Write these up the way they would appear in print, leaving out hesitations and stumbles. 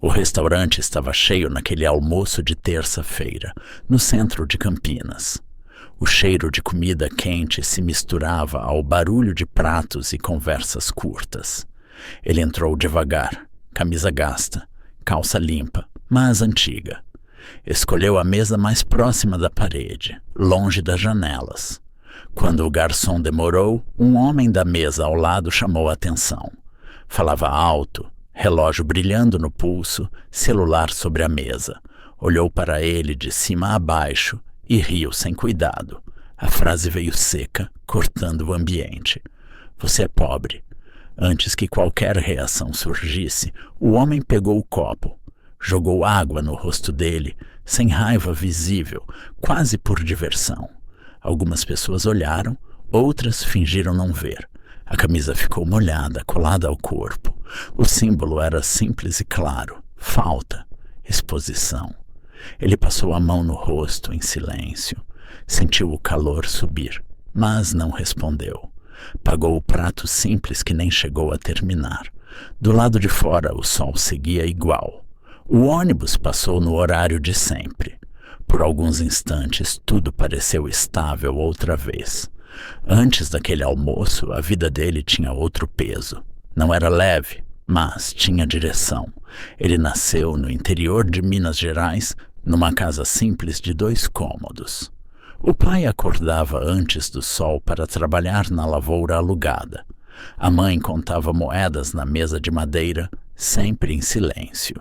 O restaurante estava cheio naquele almoço de terça-feira, no centro de Campinas. O cheiro de comida quente se misturava ao barulho de pratos e conversas curtas. Ele entrou devagar, camisa gasta, calça limpa, mas antiga. Escolheu a mesa mais próxima da parede, longe das janelas. Quando o garçom demorou, um homem da mesa ao lado chamou a atenção. Falava alto, relógio brilhando no pulso, celular sobre a mesa. Olhou para ele de cima a baixo e riu sem cuidado. A frase veio seca, cortando o ambiente. Você é pobre. Antes que qualquer reação surgisse, o homem pegou o copo. Jogou água no rosto dele, sem raiva visível, quase por diversão. Algumas pessoas olharam, outras fingiram não ver. A camisa ficou molhada, colada ao corpo. O símbolo era simples e claro. Falta, exposição. Ele passou a mão no rosto em silêncio. Sentiu o calor subir, mas não respondeu. Pagou o prato simples que nem chegou a terminar. Do lado de fora, o sol seguia igual. O ônibus passou no horário de sempre. Por alguns instantes, tudo pareceu estável outra vez. Antes daquele almoço, a vida dele tinha outro peso. Não era leve, mas tinha direção. Ele nasceu no interior de Minas Gerais, numa casa simples de 2 cômodos. O pai acordava antes do sol para trabalhar na lavoura alugada. A mãe contava moedas na mesa de madeira, sempre em silêncio.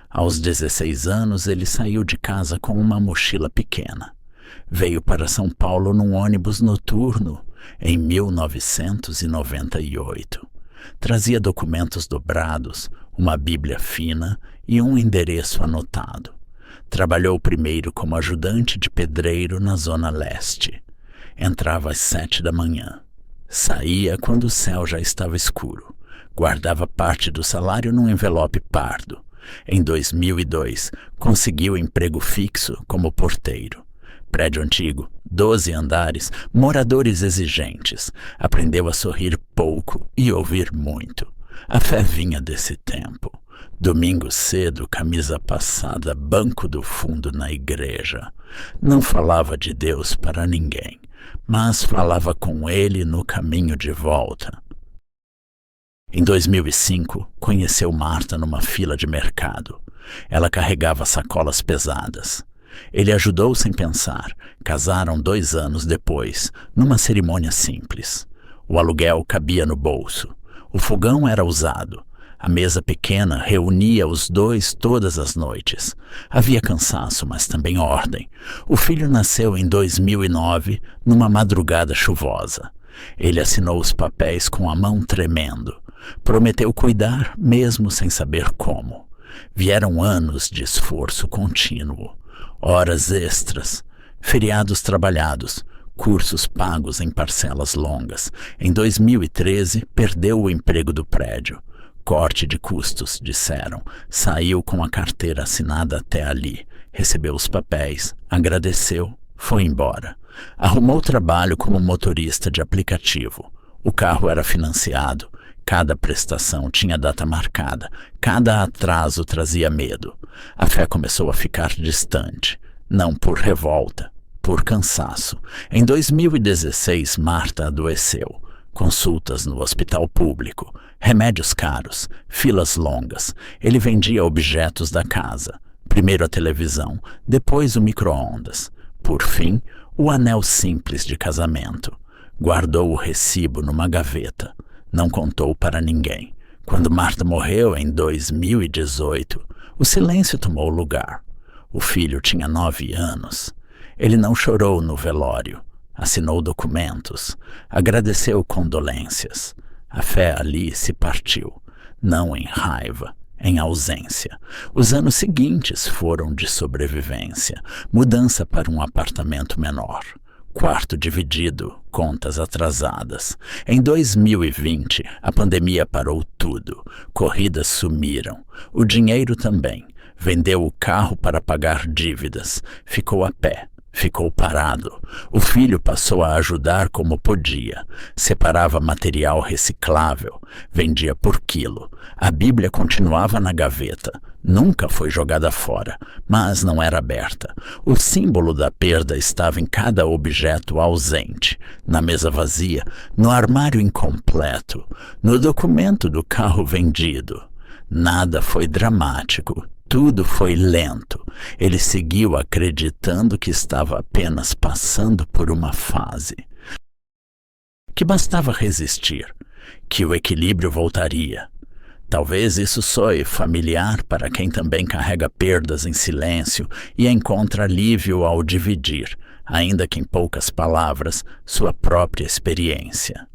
Aos 16 anos, ele saiu de casa com uma mochila pequena. Veio para São Paulo num ônibus noturno, em 1998. Trazia documentos dobrados, uma bíblia fina e um endereço anotado. Trabalhou primeiro como ajudante de pedreiro na Zona Leste. Entrava às 7 da manhã. Saía quando o céu já estava escuro. Guardava parte do salário num envelope pardo. Em 2002, conseguiu emprego fixo como porteiro. Prédio antigo, 12 andares, moradores exigentes. Aprendeu a sorrir pouco e ouvir muito. A fé vinha desse tempo. Domingo cedo, camisa passada, banco do fundo na igreja. Não falava de Deus para ninguém, mas falava com ele no caminho de volta. Em 2005, conheceu Marta numa fila de mercado. Ela carregava sacolas pesadas. Ele ajudou sem pensar. Casaram 2 anos depois, numa cerimônia simples. O aluguel cabia no bolso. O fogão era usado. A mesa pequena reunia os dois todas as noites. Havia cansaço, mas também ordem. O filho nasceu em 2009, numa madrugada chuvosa. Ele assinou os papéis com a mão tremendo. Prometeu cuidar, mesmo sem saber como. Vieram anos de esforço contínuo. Horas extras, feriados trabalhados, cursos pagos em parcelas longas. Em 2013, perdeu o emprego do prédio. Corte de custos, disseram. Saiu com a carteira assinada até ali. Recebeu os papéis, agradeceu, foi embora. Arrumou trabalho como motorista de aplicativo. O carro era financiado. Cada prestação tinha data marcada. Cada atraso trazia medo. A fé começou a ficar distante. Não por revolta, por cansaço. Em 2016, Marta adoeceu. Consultas no hospital público, remédios caros, filas longas. Ele vendia objetos da casa. Primeiro a televisão, depois o micro-ondas. Por fim, o anel simples de casamento. Guardou o recibo numa gaveta. Não contou para ninguém. Quando Marta morreu em 2018, o silêncio tomou lugar. O filho tinha 9 anos. Ele não chorou no velório. Assinou documentos. Agradeceu condolências. A fé ali se partiu. Não em raiva, em ausência. Os anos seguintes foram de sobrevivência. Mudança para um apartamento menor. Quarto dividido, contas atrasadas. Em 2020, a pandemia parou tudo. Corridas sumiram. O dinheiro também. Vendeu o carro para pagar dívidas. Ficou a pé. Ficou parado. O filho passou a ajudar como podia. Separava material reciclável. Vendia por quilo. A Bíblia continuava na gaveta. Nunca foi jogada fora, mas não era aberta. O símbolo da perda estava em cada objeto ausente, na mesa vazia, no armário incompleto, no documento do carro vendido. Nada foi dramático, tudo foi lento. Ele seguiu acreditando que estava apenas passando por uma fase. Que bastava resistir, que o equilíbrio voltaria. Talvez isso soe familiar para quem também carrega perdas em silêncio e encontra alívio ao dividir, ainda que em poucas palavras, sua própria experiência.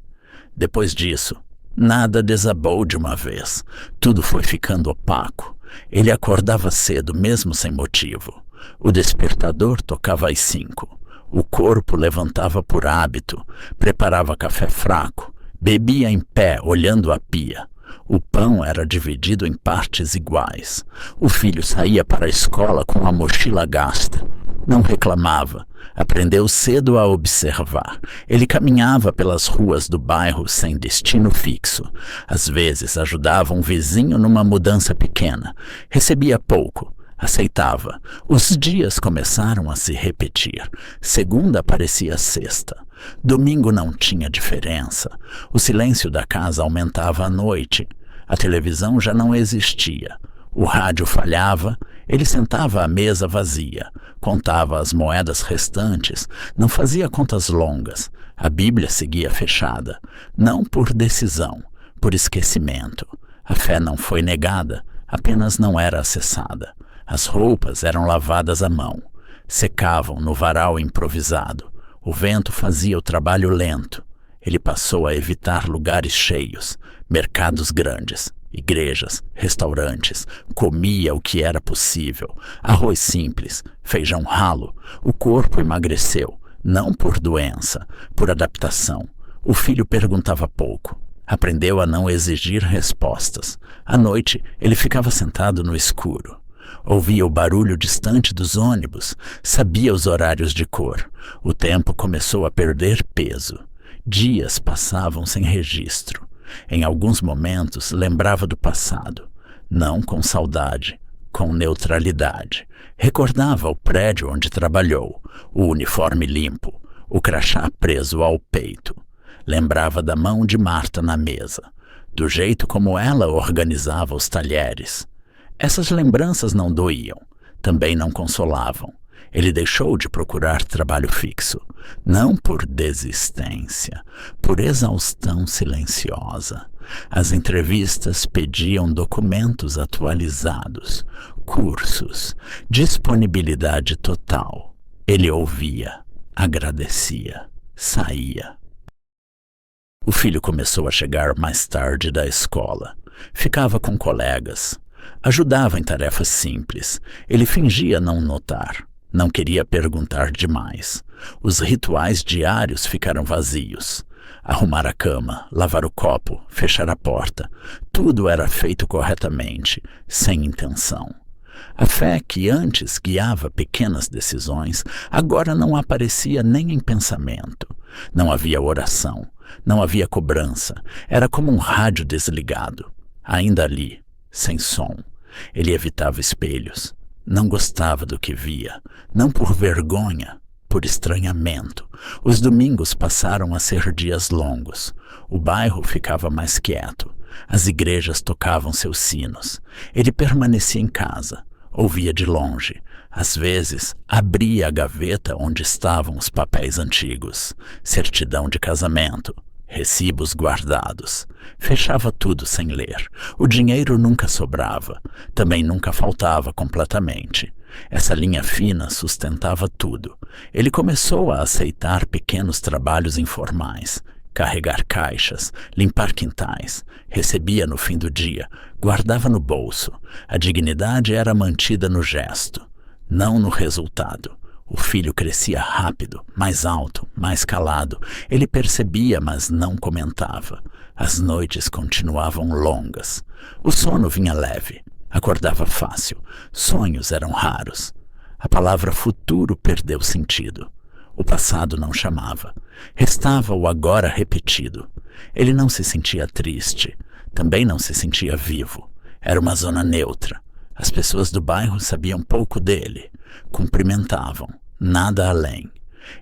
Depois disso, nada desabou de uma vez. Tudo foi ficando opaco. Ele acordava cedo, mesmo sem motivo. O despertador tocava às 5. O corpo levantava por hábito, preparava café fraco, bebia em pé, olhando a pia. O pão era dividido em partes iguais. O filho saía para a escola com a mochila gasta. Não reclamava. Aprendeu cedo a observar. Ele caminhava pelas ruas do bairro sem destino fixo. Às vezes ajudava um vizinho numa mudança pequena. Recebia pouco. Aceitava. Os dias começaram a se repetir. Segunda parecia sexta. Domingo não tinha diferença. O silêncio da casa aumentava à noite. A televisão já não existia. O rádio falhava. Ele sentava à mesa vazia. Contava as moedas restantes. Não fazia contas longas. A Bíblia seguia fechada. Não por decisão, por esquecimento. A fé não foi negada, apenas não era acessada. As roupas eram lavadas à mão. Secavam no varal improvisado. O vento fazia o trabalho lento. Ele passou a evitar lugares cheios, mercados grandes, igrejas, restaurantes. Comia o que era possível. Arroz simples, feijão ralo. O corpo emagreceu, não por doença, por adaptação. O filho perguntava pouco. Aprendeu a não exigir respostas. À noite, ele ficava sentado no escuro. Ouvia o barulho distante dos ônibus, sabia os horários de cor. O tempo começou a perder peso. Dias passavam sem registro. Em alguns momentos lembrava do passado, não com saudade, com neutralidade. Recordava o prédio onde trabalhou, o uniforme limpo, o crachá preso ao peito. Lembrava da mão de Marta na mesa, do jeito como ela organizava os talheres. Essas lembranças não doíam, também não consolavam. Ele deixou de procurar trabalho fixo, não por desistência, por exaustão silenciosa. As entrevistas pediam documentos atualizados, cursos, disponibilidade total. Ele ouvia, agradecia, saía. O filho começou a chegar mais tarde da escola. Ficava com colegas. Ajudava em tarefas simples. Ele fingia não notar. Não queria perguntar demais. Os rituais diários ficaram vazios. Arrumar a cama, lavar o copo, fechar a porta. Tudo era feito corretamente, sem intenção. A fé que antes guiava pequenas decisões, agora não aparecia nem em pensamento. Não havia oração, não havia cobrança. Era como um rádio desligado. Ainda ali, sem som. Ele evitava espelhos. Não gostava do que via, não por vergonha, por estranhamento. Os domingos passaram a ser dias longos. O bairro ficava mais quieto. As igrejas tocavam seus sinos. Ele permanecia em casa, ouvia de longe. Às vezes, abria a gaveta onde estavam os papéis antigos, certidão de casamento, recibos guardados. Fechava tudo sem ler. O dinheiro nunca sobrava, também nunca faltava completamente. Essa linha fina sustentava tudo. Ele começou a aceitar pequenos trabalhos informais, carregar caixas, limpar quintais. Recebia no fim do dia, guardava no bolso. A dignidade era mantida no gesto, não no resultado. O filho crescia rápido, mais alto, mais calado. Ele percebia, mas não comentava. As noites continuavam longas. O sono vinha leve. Acordava fácil. Sonhos eram raros. A palavra futuro perdeu sentido. O passado não chamava. Restava o agora repetido. Ele não se sentia triste. Também não se sentia vivo. Era uma zona neutra. As pessoas do bairro sabiam pouco dele, cumprimentavam, nada além.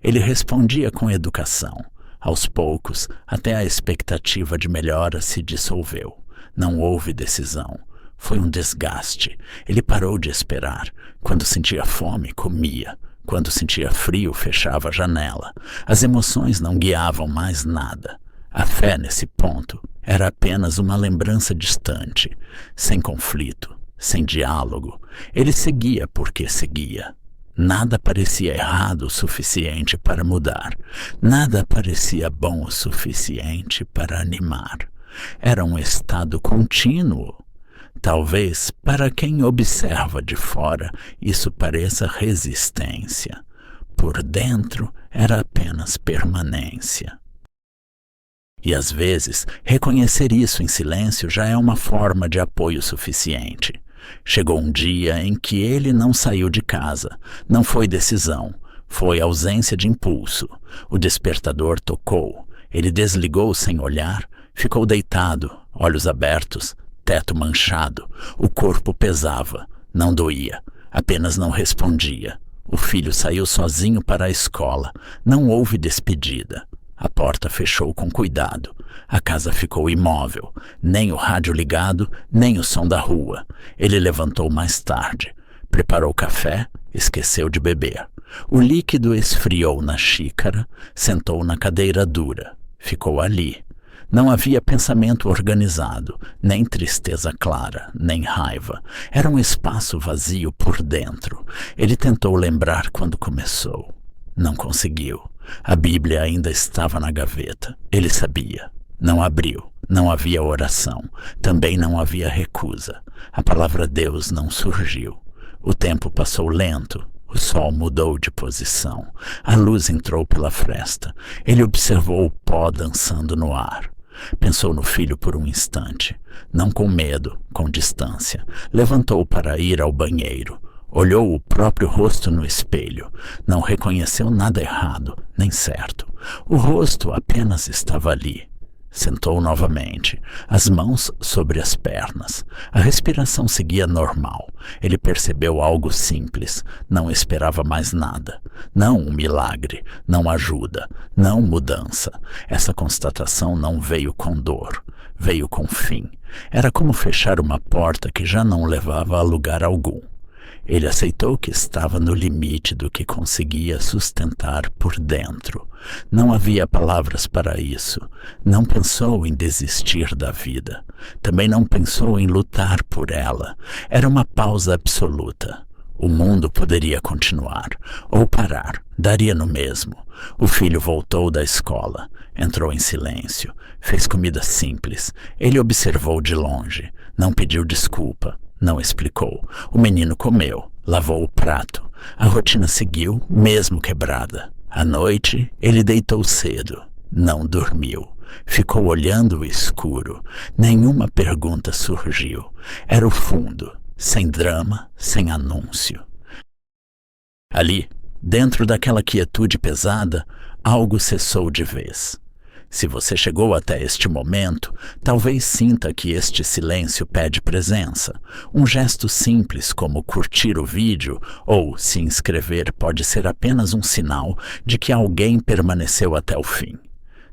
Ele respondia com educação. Aos poucos, até a expectativa de melhora se dissolveu. Não houve decisão. Foi um desgaste. Ele parou de esperar. Quando sentia fome, comia. Quando sentia frio, fechava a janela. As emoções não guiavam mais nada. A fé, nesse ponto, era apenas uma lembrança distante, sem conflito, sem diálogo. Ele seguia porque seguia. Nada parecia errado o suficiente para mudar. Nada parecia bom o suficiente para animar. Era um estado contínuo. Talvez, para quem observa de fora, isso pareça resistência. Por dentro, era apenas permanência. E às vezes, reconhecer isso em silêncio já é uma forma de apoio suficiente. Chegou um dia em que ele não saiu de casa. Não foi decisão, foi ausência de impulso. O despertador tocou. Ele desligou sem olhar, ficou deitado, olhos abertos, teto manchado. O corpo pesava, não doía, apenas não respondia. O filho saiu sozinho para a escola. Não houve despedida. A porta fechou com cuidado. A casa ficou imóvel. Nem o rádio ligado, nem o som da rua. Ele levantou mais tarde. Preparou café, esqueceu de beber. O líquido esfriou na xícara, sentou na cadeira dura. Ficou ali. Não havia pensamento organizado, nem tristeza clara, nem raiva. Era um espaço vazio por dentro. Ele tentou lembrar quando começou. Não conseguiu. A Bíblia ainda estava na gaveta. Ele sabia. Não abriu. Não havia oração. Também não havia recusa. A palavra Deus não surgiu. O tempo passou lento. O sol mudou de posição. A luz entrou pela fresta. Ele observou o pó dançando no ar. Pensou no filho por um instante. Não com medo, com distância. Levantou para ir ao banheiro. Olhou o próprio rosto no espelho. Não reconheceu nada errado, nem certo. O rosto apenas estava ali. Sentou novamente, as mãos sobre as pernas. A respiração seguia normal. Ele percebeu algo simples. Não esperava mais nada. Não um milagre, não ajuda, não mudança. Essa constatação não veio com dor. Veio com fim. Era como fechar uma porta que já não levava a lugar algum. Ele aceitou que estava no limite do que conseguia sustentar por dentro. Não havia palavras para isso. Não pensou em desistir da vida. Também não pensou em lutar por ela. Era uma pausa absoluta. O mundo poderia continuar, ou parar, daria no mesmo. O filho voltou da escola, entrou em silêncio, fez comida simples. Ele observou de longe, não pediu desculpa. Não explicou. O menino comeu, lavou o prato. A rotina seguiu, mesmo quebrada. À noite, ele deitou cedo. Não dormiu. Ficou olhando o escuro. Nenhuma pergunta surgiu. Era o fundo, sem drama, sem anúncio. Ali, dentro daquela quietude pesada, algo cessou de vez. Se você chegou até este momento, talvez sinta que este silêncio pede presença. Um gesto simples como curtir o vídeo ou se inscrever pode ser apenas um sinal de que alguém permaneceu até o fim.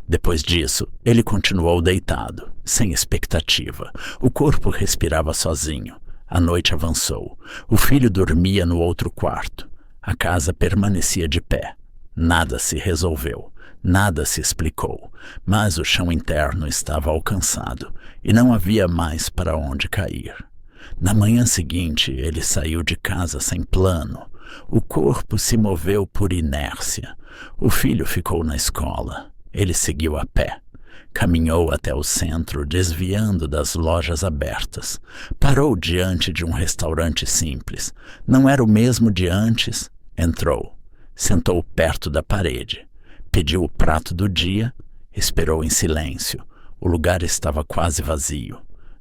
Depois disso, ele continuou deitado, sem expectativa. O corpo respirava sozinho. A noite avançou. O filho dormia no outro quarto. A casa permanecia de pé. Nada se resolveu. Nada se explicou, mas o chão interno estava alcançado e não havia mais para onde cair. Na manhã seguinte, ele saiu de casa sem plano. O corpo se moveu por inércia. O filho ficou na escola. Ele seguiu a pé. Caminhou até o centro, desviando das lojas abertas. Parou diante de um restaurante simples. Não era o mesmo de antes. Entrou. Sentou perto da parede. Pediu o prato do dia, esperou em silêncio. O lugar estava quase vazio.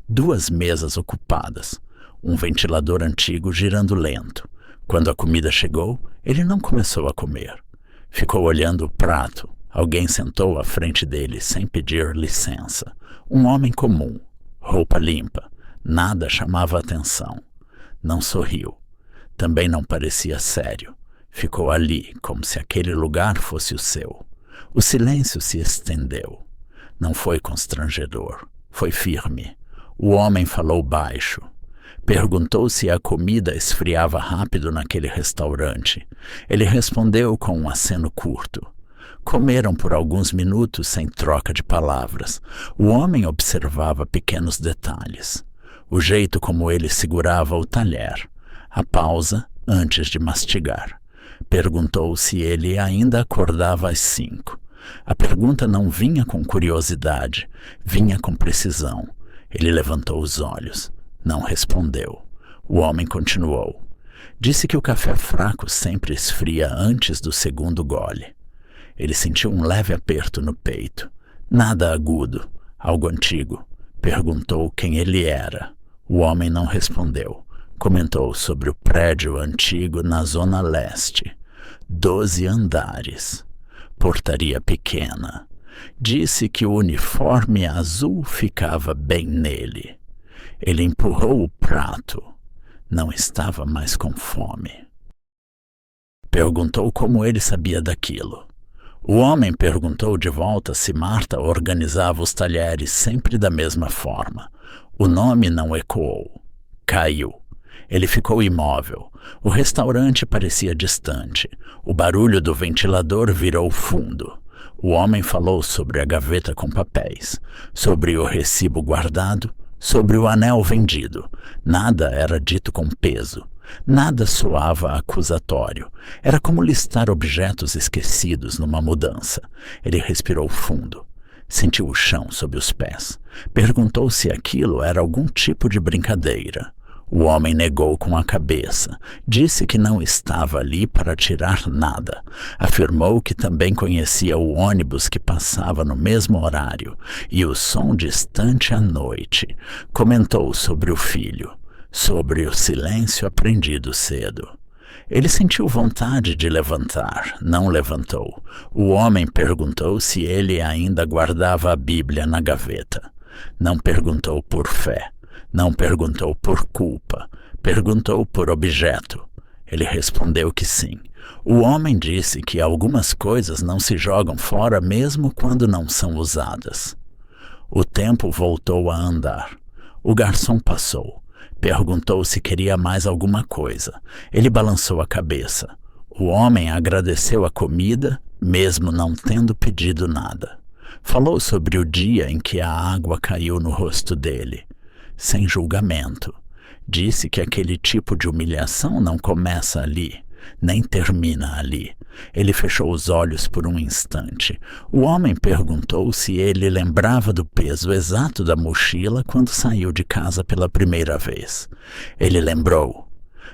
2 mesas ocupadas. Um ventilador antigo girando lento. Quando a comida chegou, ele não começou a comer. Ficou olhando o prato. Alguém sentou à frente dele sem pedir licença. Um homem comum, roupa limpa. Nada chamava atenção. Não sorriu. Também não parecia sério. Ficou ali, como se aquele lugar fosse o seu. O silêncio se estendeu. Não foi constrangedor. Foi firme. O homem falou baixo. Perguntou se a comida esfriava rápido naquele restaurante. Ele respondeu com um aceno curto. Comeram por alguns minutos sem troca de palavras. O homem observava pequenos detalhes. O jeito como ele segurava o talher. A pausa antes de mastigar. Perguntou se ele ainda acordava às 5. A pergunta não vinha com curiosidade, vinha com precisão. Ele levantou os olhos. Não respondeu. O homem continuou. Disse que o café fraco sempre esfria antes do segundo gole. Ele sentiu um leve aperto no peito. Nada agudo, algo antigo. Perguntou quem ele era. O homem não respondeu. Comentou sobre o prédio antigo na zona leste. 12 andares. Portaria pequena. Disse que o uniforme azul ficava bem nele. Ele empurrou o prato. Não estava mais com fome. Perguntou como ele sabia daquilo. O homem perguntou de volta se Marta organizava os talheres sempre da mesma forma. O nome não ecoou. Caiu. Ele ficou imóvel. O restaurante parecia distante. O barulho do ventilador virou fundo. O homem falou sobre a gaveta com papéis, sobre o recibo guardado, sobre o anel vendido. Nada era dito com peso. Nada soava acusatório. Era como listar objetos esquecidos numa mudança. Ele respirou fundo. Sentiu o chão sob os pés. Perguntou se aquilo era algum tipo de brincadeira. O homem negou com a cabeça. Disse que não estava ali para tirar nada. Afirmou que também conhecia o ônibus que passava no mesmo horário e o som distante à noite. Comentou sobre o filho, sobre o silêncio aprendido cedo. Ele sentiu vontade de levantar, não levantou. O homem perguntou se ele ainda guardava a Bíblia na gaveta. Não perguntou por fé. Não perguntou por culpa, perguntou por objeto. Ele respondeu que sim. O homem disse que algumas coisas não se jogam fora mesmo quando não são usadas. O tempo voltou a andar. O garçom passou. Perguntou se queria mais alguma coisa. Ele balançou a cabeça. O homem agradeceu a comida, mesmo não tendo pedido nada. Falou sobre o dia em que a água caiu no rosto dele. Sem julgamento. Disse que aquele tipo de humilhação não começa ali, nem termina ali. Ele fechou os olhos por um instante. O homem perguntou se ele lembrava do peso exato da mochila quando saiu de casa pela primeira vez. Ele lembrou.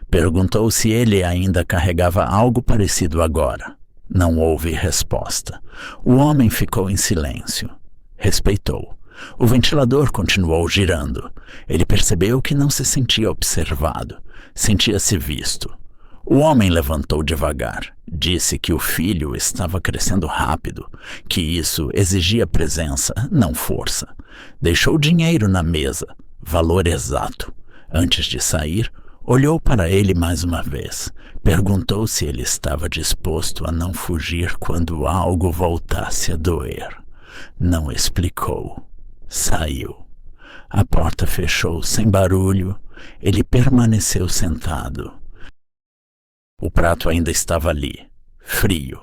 Perguntou se ele ainda carregava algo parecido agora. Não houve resposta. O homem ficou em silêncio. Respeitou. O ventilador continuou girando. Ele percebeu que não se sentia observado. Sentia-se visto. O homem levantou devagar. Disse que o filho estava crescendo rápido, que isso exigia presença, não força. Deixou dinheiro na mesa, valor exato. Antes de sair, olhou para ele mais uma vez. Perguntou se ele estava disposto a não fugir quando algo voltasse a doer. Não explicou. Saiu. A porta fechou sem barulho. Ele permaneceu sentado. O prato ainda estava ali, frio.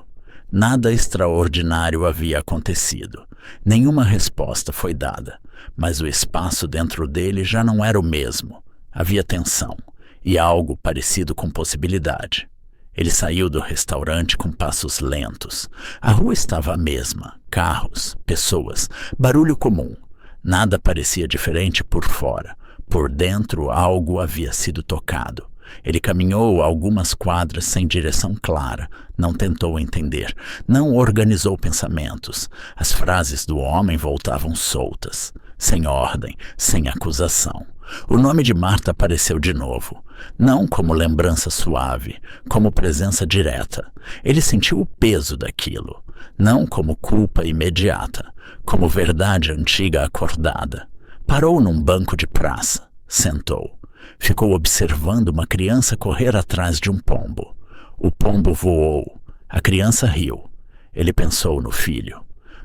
Nada extraordinário havia acontecido. Nenhuma resposta foi dada, mas o espaço dentro dele já não era o mesmo. Havia tensão e algo parecido com possibilidade. Ele saiu do restaurante com passos lentos. A rua estava a mesma, carros, pessoas, barulho comum. Nada parecia diferente por fora. Por dentro, algo havia sido tocado. Ele caminhou algumas quadras sem direção clara. Não tentou entender. Não organizou pensamentos. As frases do homem voltavam soltas, sem ordem, sem acusação. O nome de Marta apareceu de novo. Não como lembrança suave, como presença direta. Ele sentiu o peso daquilo. Não como culpa imediata, como verdade antiga acordada. Parou num banco de praça. Sentou. Ficou observando uma criança correr atrás de um pombo. O pombo voou. A criança riu. Ele pensou no filho.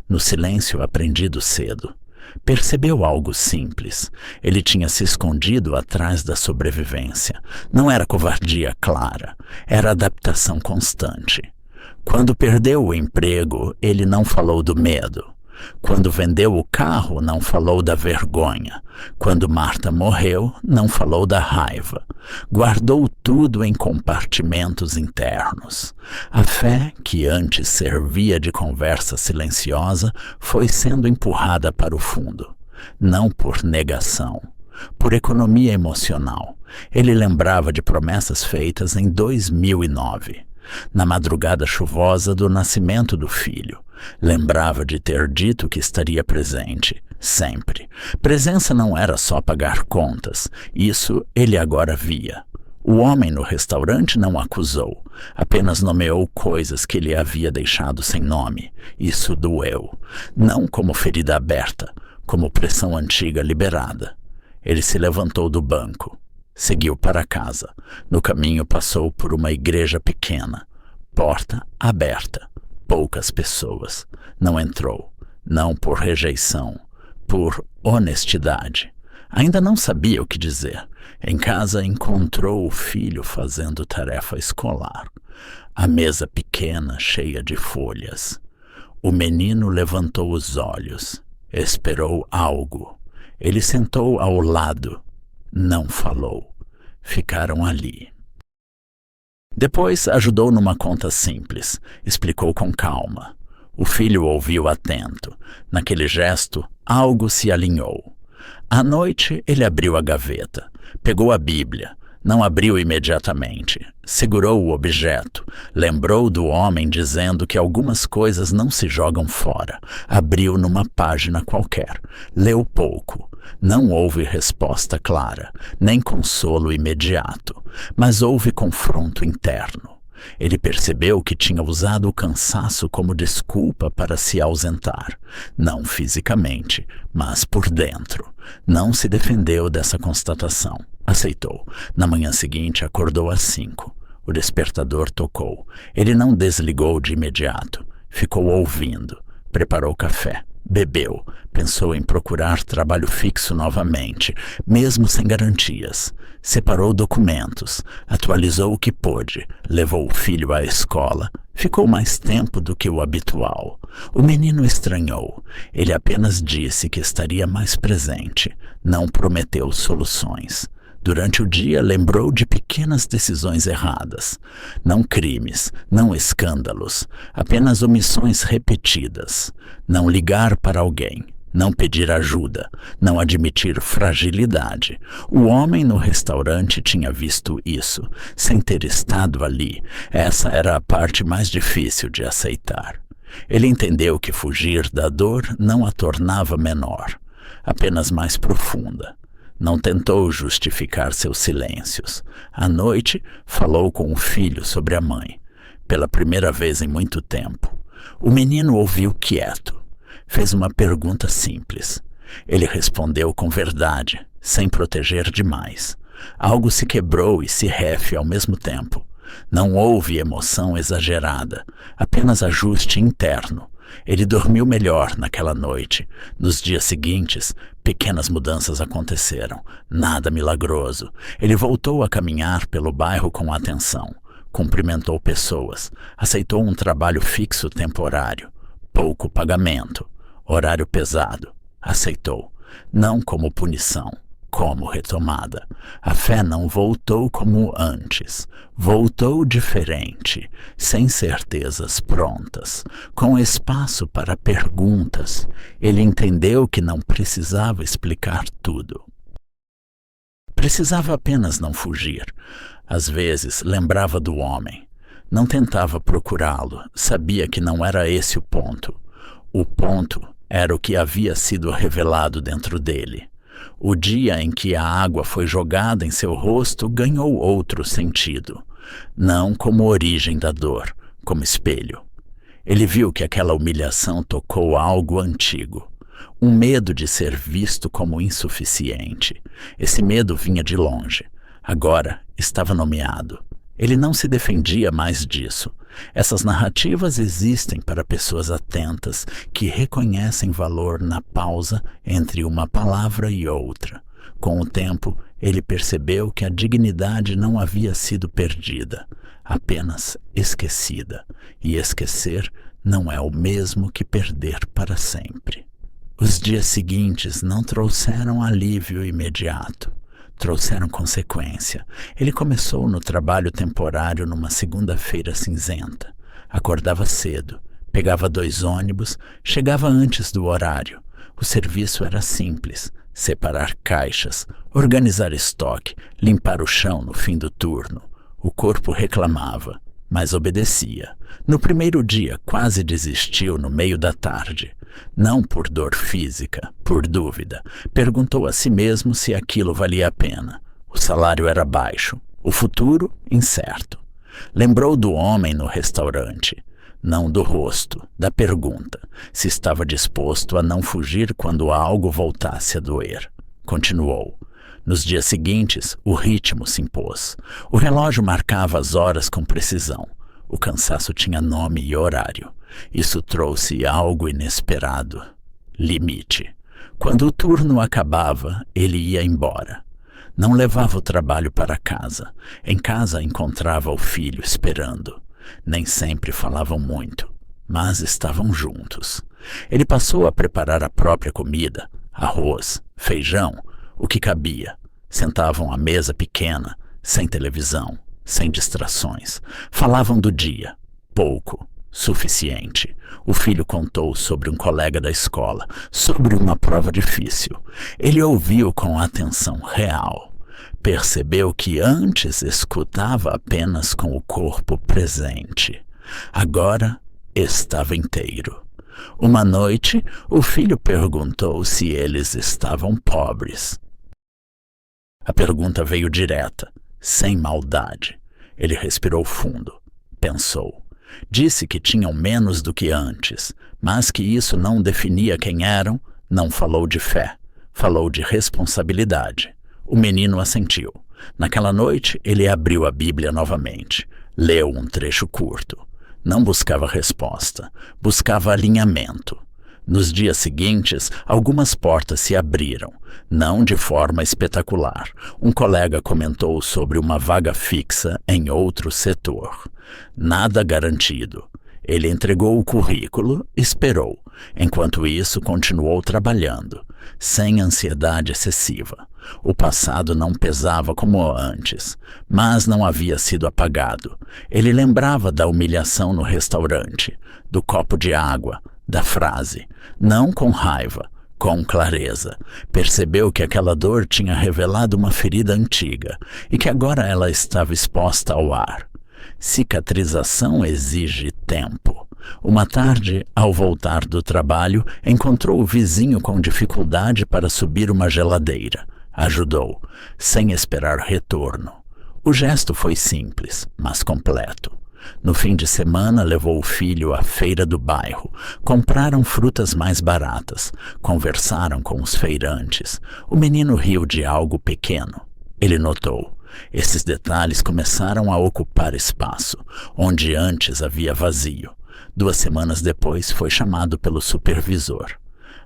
No silêncio aprendido cedo. Percebeu algo simples. Ele tinha se escondido atrás da sobrevivência. Não era covardia clara. Era adaptação constante. Quando perdeu o emprego, ele não falou do medo. Quando vendeu o carro, não falou da vergonha. Quando Marta morreu, não falou da raiva. Guardou tudo em compartimentos internos. A fé, que antes servia de conversa silenciosa, foi sendo empurrada para o fundo. Não por negação, por economia emocional. Ele lembrava de promessas feitas em 2009. Na madrugada chuvosa do nascimento do filho. Lembrava de ter dito que estaria presente, sempre. Presença não era só pagar contas, isso ele agora via. O homem no restaurante não acusou, apenas nomeou coisas que ele havia deixado sem nome. Isso doeu, não como ferida aberta, como pressão antiga liberada. Ele se levantou do banco. Seguiu para casa. No caminho passou por uma igreja pequena. Porta aberta. Poucas pessoas. Não entrou. Não por rejeição. Por honestidade. Ainda não sabia o que dizer. Em casa encontrou o filho fazendo tarefa escolar. A mesa pequena, cheia de folhas. O menino levantou os olhos. Esperou algo. Ele sentou ao lado. Não falou. Ficaram ali. Depois ajudou numa conta simples. Explicou com calma. O filho ouviu atento. Naquele gesto, algo se alinhou. À noite, ele abriu a gaveta. Pegou a Bíblia. Não abriu imediatamente. Segurou o objeto. Lembrou do homem dizendo que algumas coisas não se jogam fora. Abriu numa página qualquer. Leu pouco. Não houve resposta clara, nem consolo imediato, mas houve confronto interno. Ele percebeu que tinha usado o cansaço como desculpa para se ausentar. Não fisicamente, mas por dentro. Não se defendeu dessa constatação. Aceitou. Na manhã seguinte, acordou às 5. O despertador tocou. Ele não desligou de imediato. Ficou ouvindo. Preparou café. Bebeu. Pensou em procurar trabalho fixo novamente, mesmo sem garantias. Separou documentos. Atualizou o que pôde. Levou o filho à escola. Ficou mais tempo do que o habitual. O menino estranhou. Ele apenas disse que estaria mais presente. Não prometeu soluções. Durante o dia, lembrou de pequenas decisões erradas. Não crimes, não escândalos, apenas omissões repetidas. Não ligar para alguém, não pedir ajuda, não admitir fragilidade. O homem no restaurante tinha visto isso, sem ter estado ali. Essa era a parte mais difícil de aceitar. Ele entendeu que fugir da dor não a tornava menor, apenas mais profunda. Não tentou justificar seus silêncios. À noite, falou com o filho sobre a mãe. Pela primeira vez em muito tempo. O menino ouviu quieto. Fez uma pergunta simples. Ele respondeu com verdade, sem proteger demais. Algo se quebrou e se refe ao mesmo tempo. Não houve emoção exagerada, apenas ajuste interno. Ele dormiu melhor naquela noite. Nos dias seguintes, pequenas mudanças aconteceram. Nada milagroso. Ele voltou a caminhar pelo bairro com atenção. Cumprimentou pessoas. Aceitou um trabalho fixo temporário. Pouco pagamento. Horário pesado. Aceitou. Não como punição, como retomada. A fé não voltou como antes. Voltou diferente, sem certezas prontas, com espaço para perguntas. Ele entendeu que não precisava explicar tudo. Precisava apenas não fugir. Às vezes lembrava do homem. Não tentava procurá-lo, sabia que não era esse o ponto. O ponto era o que havia sido revelado dentro dele. O dia em que a água foi jogada em seu rosto ganhou outro sentido. Não como origem da dor, como espelho. Ele viu que aquela humilhação tocou algo antigo. Um medo de ser visto como insuficiente. Esse medo vinha de longe. Agora estava nomeado. Ele não se defendia mais disso. Essas narrativas existem para pessoas atentas que reconhecem valor na pausa entre uma palavra e outra. Com o tempo, ele percebeu que a dignidade não havia sido perdida, apenas esquecida. E esquecer não é o mesmo que perder para sempre. Os dias seguintes não trouxeram alívio imediato. Trouxeram consequência. Ele começou no trabalho temporário numa segunda-feira cinzenta. Acordava cedo, pegava 2 ônibus, chegava antes do horário. O serviço era simples: separar caixas, organizar estoque, limpar o chão no fim do turno. O corpo reclamava, mas obedecia. No primeiro dia, quase desistiu no meio da tarde. Não por dor física, por dúvida. Perguntou a si mesmo se aquilo valia a pena. O salário era baixo, o futuro incerto. Lembrou do homem no restaurante, não do rosto, da pergunta, se estava disposto a não fugir quando algo voltasse a doer. Continuou. Nos dias seguintes, o ritmo se impôs. O relógio marcava as horas com precisão. O cansaço tinha nome e horário. Isso trouxe algo inesperado. Limite. Quando o turno acabava, ele ia embora. Não levava o trabalho para casa. Em casa encontrava o filho esperando. Nem sempre falavam muito, mas estavam juntos. Ele passou a preparar a própria comida, arroz, feijão, o que cabia. Sentavam à mesa pequena, sem televisão, sem distrações. Falavam do dia, pouco, suficiente. O filho contou sobre um colega da escola, sobre uma prova difícil. Ele ouviu com atenção real. Percebeu que antes escutava apenas com o corpo presente. Agora estava inteiro. Uma noite, o filho perguntou se eles estavam pobres. A pergunta veio direta, sem maldade. Ele respirou fundo, pensou. Disse que tinham menos do que antes, mas que isso não definia quem eram. Não falou de fé, falou de responsabilidade. O menino assentiu. Naquela noite, ele abriu a Bíblia novamente. Leu um trecho curto. Não buscava resposta, buscava alinhamento. Nos dias seguintes, algumas portas se abriram, não de forma espetacular. Um colega comentou sobre uma vaga fixa em outro setor. Nada garantido. Ele entregou o currículo, esperou. Enquanto isso, continuou trabalhando, sem ansiedade excessiva. O passado não pesava como antes, mas não havia sido apagado. Ele lembrava da humilhação no restaurante, do copo de água, da frase, não com raiva, com clareza. Percebeu que aquela dor tinha revelado uma ferida antiga e que agora ela estava exposta ao ar. Cicatrização exige tempo. Uma tarde, ao voltar do trabalho, encontrou o vizinho com dificuldade para subir uma geladeira. Ajudou, sem esperar retorno. O gesto foi simples, mas completo. No fim de semana, levou o filho à feira do bairro. Compraram frutas mais baratas. Conversaram com os feirantes. O menino riu de algo pequeno. Ele notou. Esses detalhes começaram a ocupar espaço, onde antes havia vazio. 2 semanas depois, foi chamado pelo supervisor.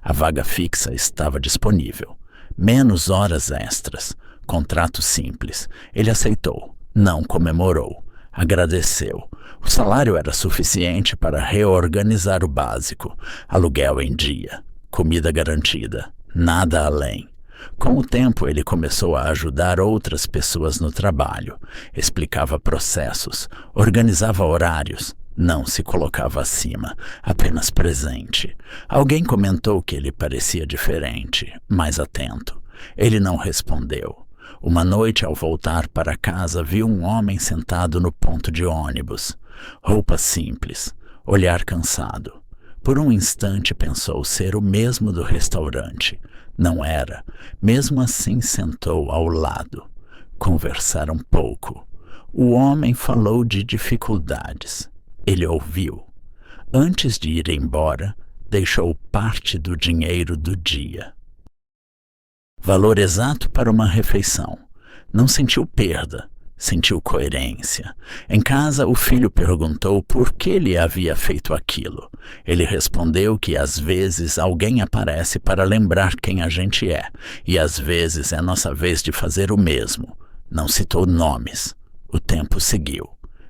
A vaga fixa estava disponível. Menos horas extras. Contrato simples. Ele aceitou. Não comemorou. Agradeceu. O salário era suficiente para reorganizar o básico. Aluguel em dia. Comida garantida. Nada além. Com o tempo, ele começou a ajudar outras pessoas no trabalho. Explicava processos. Organizava horários. Não se colocava acima, apenas presente. Alguém comentou que ele parecia diferente, mais atento. Ele não respondeu. Uma noite, ao voltar para casa, viu um homem sentado no ponto de ônibus. Roupa simples, olhar cansado. Por um instante pensou ser o mesmo do restaurante. Não era. Mesmo assim, sentou ao lado. Conversaram pouco. O homem falou de dificuldades. Ele ouviu. Antes de ir embora, deixou parte do dinheiro do dia. Valor exato para uma refeição. Não sentiu perda, sentiu coerência. Em casa, o filho perguntou por que ele havia feito aquilo. Ele respondeu que às vezes alguém aparece para lembrar quem a gente é, e às vezes é nossa vez de fazer o mesmo. Não citou nomes. O tempo seguiu.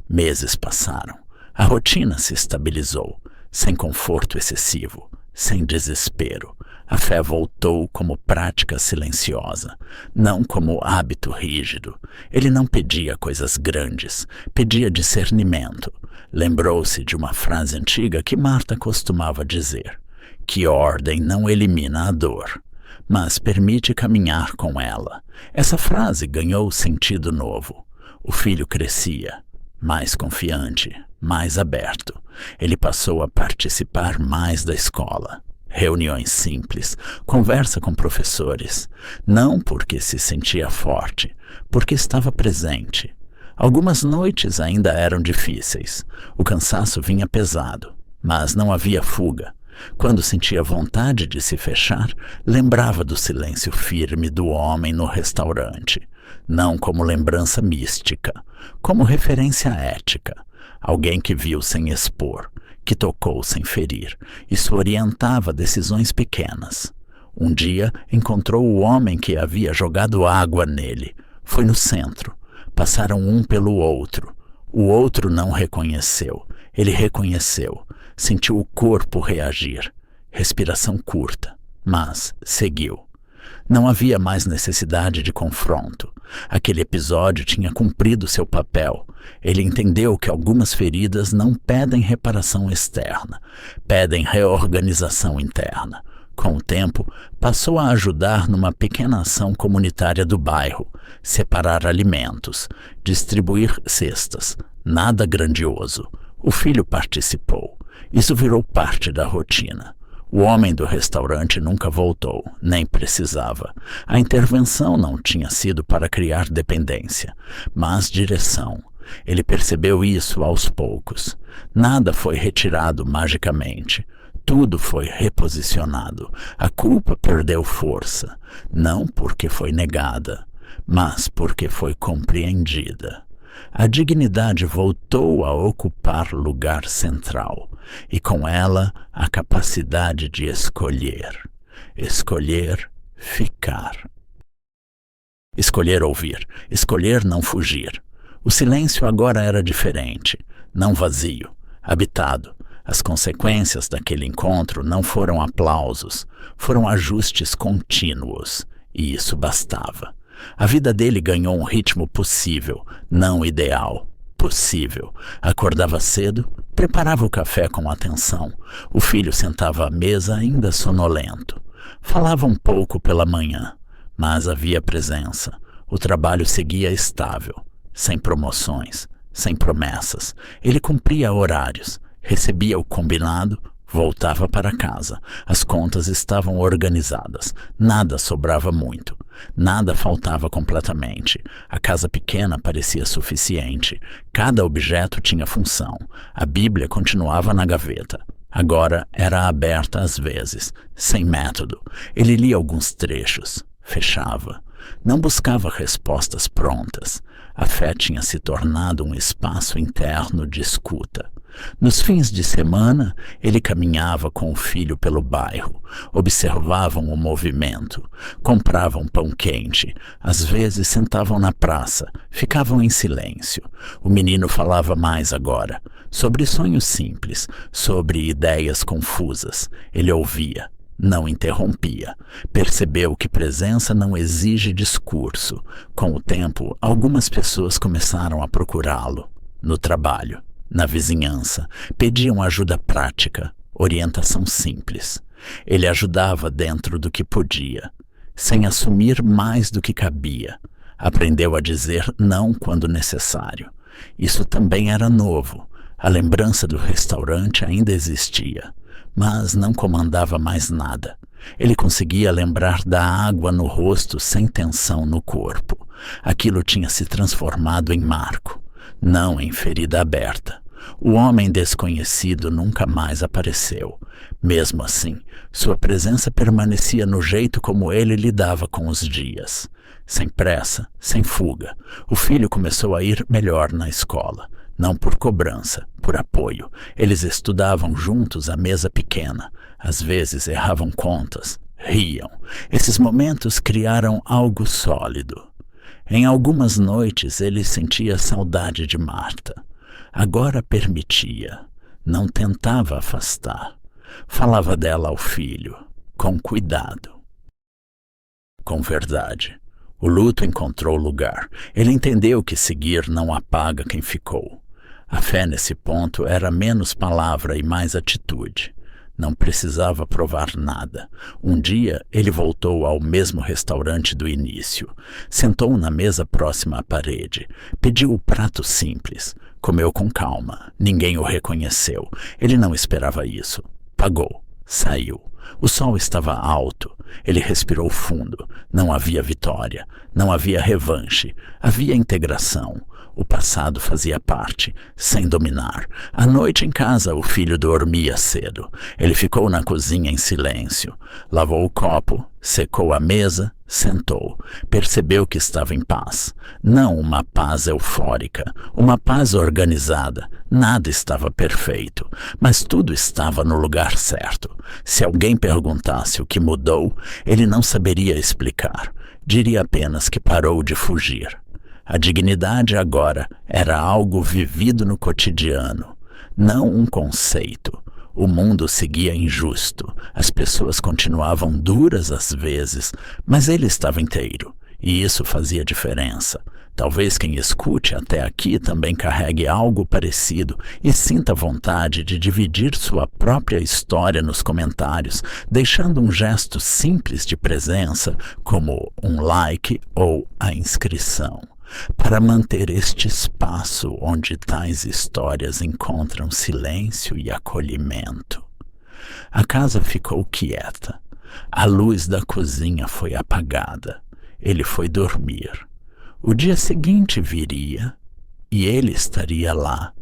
Meses passaram. A rotina se estabilizou, sem conforto excessivo, sem desespero. A fé voltou como prática silenciosa, não como hábito rígido. Ele não pedia coisas grandes, pedia discernimento. Lembrou-se de uma frase antiga que Marta costumava dizer: que ordem não elimina a dor, mas permite caminhar com ela. Essa frase ganhou sentido novo. O filho crescia, mais confiante, mais aberto. Ele passou a participar mais da escola. Reuniões simples, conversa com professores. Não porque se sentia forte, porque estava presente. Algumas noites ainda eram difíceis. O cansaço vinha pesado, mas não havia fuga. Quando sentia vontade de se fechar, lembrava do silêncio firme do homem no restaurante. Não como lembrança mística, como referência ética. Alguém que viu sem expor, que tocou sem ferir. Isso orientava decisões pequenas. Um dia encontrou o homem que havia jogado água nele. Foi no centro. Passaram um pelo outro. O outro não reconheceu. Ele reconheceu. Sentiu o corpo reagir. Respiração curta, mas seguiu. Não havia mais necessidade de confronto. Aquele episódio tinha cumprido seu papel. Ele entendeu que algumas feridas não pedem reparação externa, pedem reorganização interna. Com o tempo, passou a ajudar numa pequena ação comunitária do bairro, separar alimentos, distribuir cestas. Nada grandioso. O filho participou. Isso virou parte da rotina. O homem do restaurante nunca voltou, nem precisava. A intervenção não tinha sido para criar dependência, mas direção. Ele percebeu isso aos poucos. Nada foi retirado magicamente. Tudo foi reposicionado. A culpa perdeu força, não porque foi negada, mas porque foi compreendida. A dignidade voltou a ocupar lugar central, e com ela a capacidade de escolher. Escolher ficar. Escolher ouvir, escolher não fugir. O silêncio agora era diferente, não vazio, habitado. As consequências daquele encontro não foram aplausos, foram ajustes contínuos, e isso bastava. A vida dele ganhou um ritmo possível, não ideal. Possível. Acordava cedo, preparava o café com atenção. O filho sentava à mesa ainda sonolento. Falava um pouco pela manhã, mas havia presença. O trabalho seguia estável, sem promoções, sem promessas. Ele cumpria horários, recebia o combinado, voltava para casa. As contas estavam organizadas. Nada sobrava muito. Nada faltava completamente. A casa pequena parecia suficiente. Cada objeto tinha função. A Bíblia continuava na gaveta. Agora era aberta às vezes, sem método. Ele lia alguns trechos. Fechava. Não buscava respostas prontas. A fé tinha se tornado um espaço interno de escuta. Nos fins de semana, ele caminhava com o filho pelo bairro, observavam o movimento, compravam pão quente, às vezes sentavam na praça, ficavam em silêncio. O menino falava mais agora, sobre sonhos simples, sobre ideias confusas. Ele ouvia, não interrompia. Percebeu que presença não exige discurso. Com o tempo, algumas pessoas começaram a procurá-lo, no trabalho, na vizinhança, pediam ajuda prática, orientação simples. Ele ajudava dentro do que podia, sem assumir mais do que cabia. Aprendeu a dizer não quando necessário. Isso também era novo. A lembrança do restaurante ainda existia, mas não comandava mais nada. Ele conseguia lembrar da água no rosto sem tensão no corpo. Aquilo tinha se transformado em marco, não em ferida aberta. O homem desconhecido nunca mais apareceu. Mesmo assim, sua presença permanecia no jeito como ele lidava com os dias. Sem pressa, sem fuga, o filho começou a ir melhor na escola. Não por cobrança, por apoio. Eles estudavam juntos à mesa pequena. Às vezes erravam contas, riam. Esses momentos criaram algo sólido. Em algumas noites ele sentia saudade de Marta. Agora permitia, não tentava afastar. Falava dela ao filho, com cuidado, com verdade. O luto encontrou lugar. Ele entendeu que seguir não apaga quem ficou. A fé nesse ponto era menos palavra e mais atitude. Não precisava provar nada. Um dia ele voltou ao mesmo restaurante do início. Sentou na mesa próxima à parede. Pediu o prato simples. Comeu com calma. Ninguém o reconheceu. Ele não esperava isso. Pagou. Saiu. O sol estava alto. Ele respirou fundo. Não havia vitória. Não havia revanche. Havia integração. O passado fazia parte, sem dominar. À noite em casa, o filho dormia cedo. Ele ficou na cozinha em silêncio. Lavou o copo, secou a mesa, sentou. Percebeu que estava em paz. Não uma paz eufórica, uma paz organizada. Nada estava perfeito, mas tudo estava no lugar certo. Se alguém perguntasse o que mudou, ele não saberia explicar. Diria apenas que parou de fugir. A dignidade agora era algo vivido no cotidiano, não um conceito. O mundo seguia injusto, as pessoas continuavam duras às vezes, mas ele estava inteiro, e isso fazia diferença. Talvez quem escute até aqui também carregue algo parecido e sinta vontade de dividir sua própria história nos comentários, deixando um gesto simples de presença, como um like ou a inscrição. Para manter este espaço onde tais histórias encontram silêncio e acolhimento. A casa ficou quieta. A luz da cozinha foi apagada. Ele foi dormir. O dia seguinte viria e ele estaria lá,